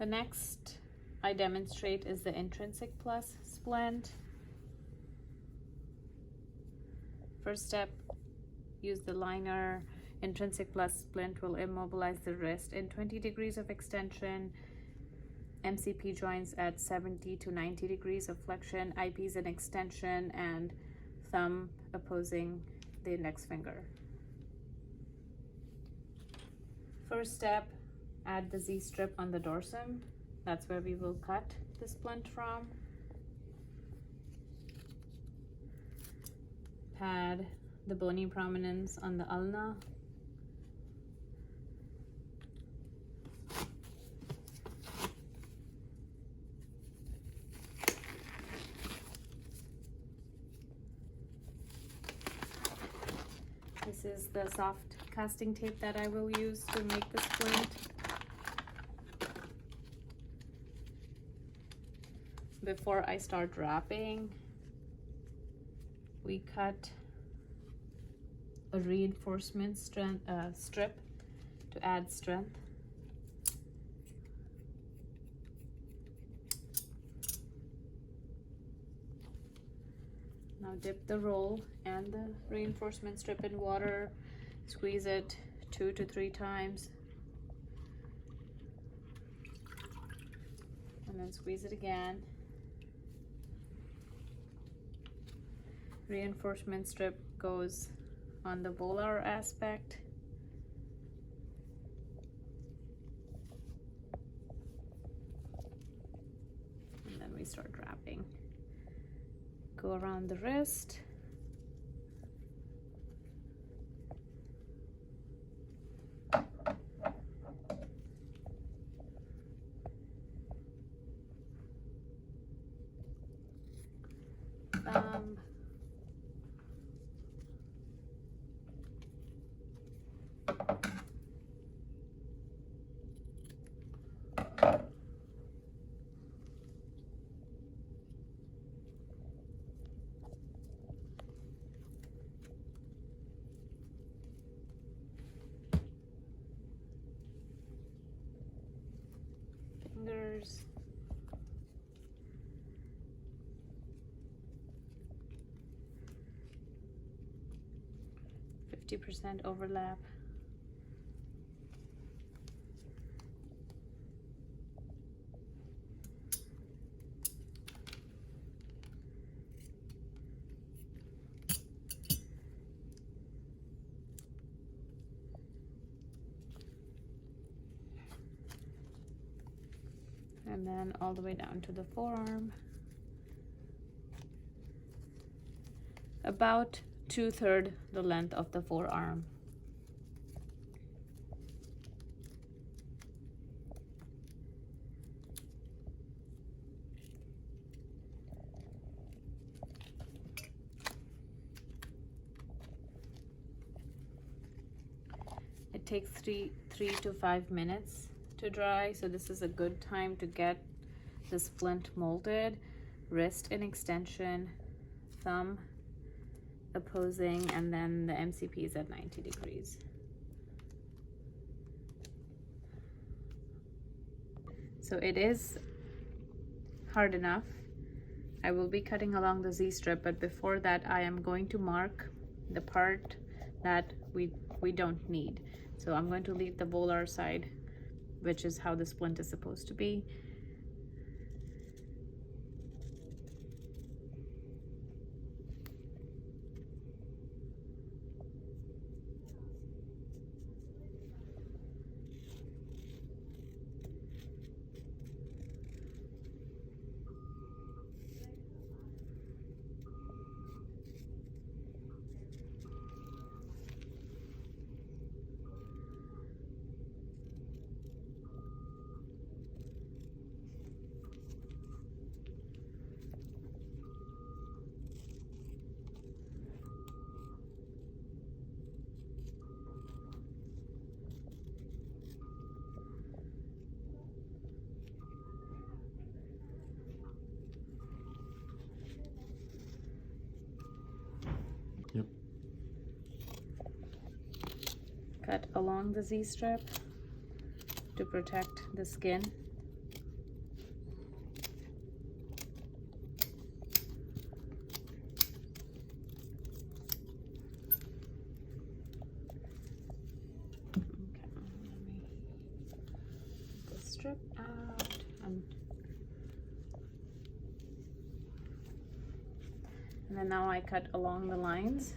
The next I demonstrate is the Intrinsic Plus splint. First step, use the liner. Intrinsic Plus splint will immobilize the wrist in 20 degrees of extension, MCP joints at 70 to 90 degrees of flexion, IPs in extension, and thumb opposing the index finger. First step, add the Z-strip on the dorsum. That's where we will cut the splint from. Pad the bony prominence on the ulna. This is the soft casting tape that I will use to make the splint. Before I start wrapping, we cut a reinforcement strip to add strength. Now dip the roll and the reinforcement strip in water, squeeze it 2 to 3 times, and then squeeze it again. Reinforcement strip goes on the volar aspect. And then we start wrapping. Go around the wrist. Thumb. Fingers. %50 overlap. And then all the way down to the forearm. About 2/3 the length of the forearm. It takes 3 to 5 minutes to dry, so this is a good time to get the splint molded. Wrist in extension, thumb opposing, and then the MCP is at 90 degrees. So it is hard enough. I will be cutting along the Z-strip, but before that I am going to mark the part that we don't need. So I'm going to leave the volar side, which is how the splint is supposed to be. Yep. Cut along the Z-strip to protect the skin. strip out. And then now I cut along the lines.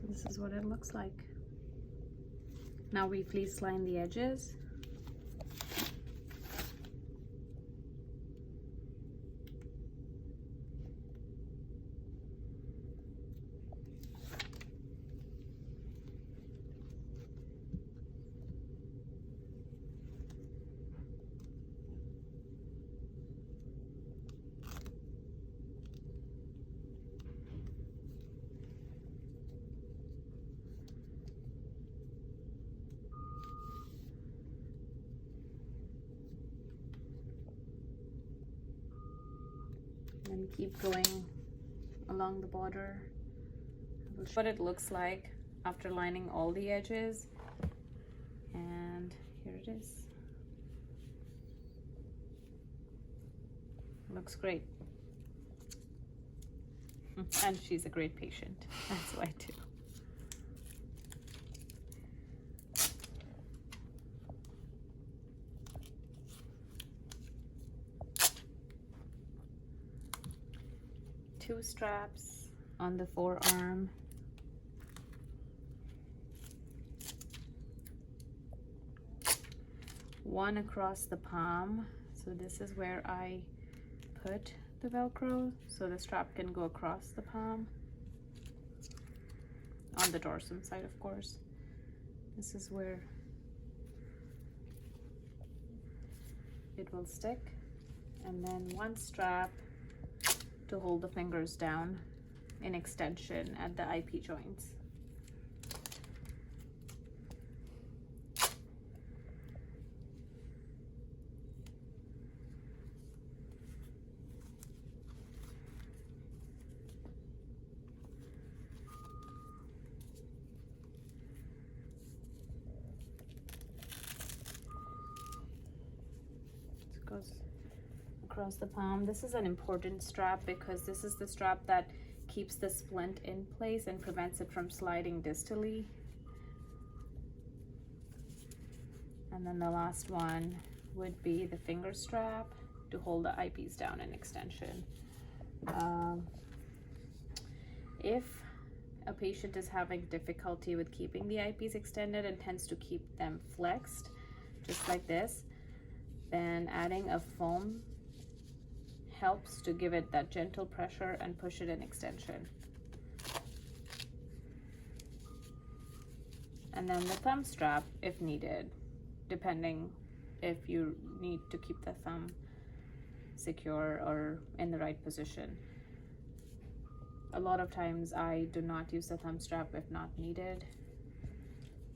This is what it looks like. Now we fleece line the edges. And keep going along the border. What it looks like after lining all the edges, and here it is. Looks great. And she's a great patient. That's why too. Two straps on the forearm. One across the palm. So this is where I put the Velcro, so the strap can go across the palm. On the dorsum side, of course. This is where it will stick. And then one strap to hold the fingers down in extension at the IP joints. It goes across the palm. This is an important strap because this is the strap that keeps the splint in place and prevents it from sliding distally. And then the last one would be the finger strap to hold the eyepiece down in extension. If a patient is having difficulty with keeping the eyepiece extended and tends to keep them flexed, just like this, then adding a foam helps to give it that gentle pressure and push it in extension. And then the thumb strap if needed, depending if you need to keep the thumb secure or in the right position. a lot of times I do not use the thumb strap if not needed.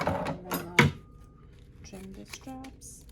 And then I'll trim the straps.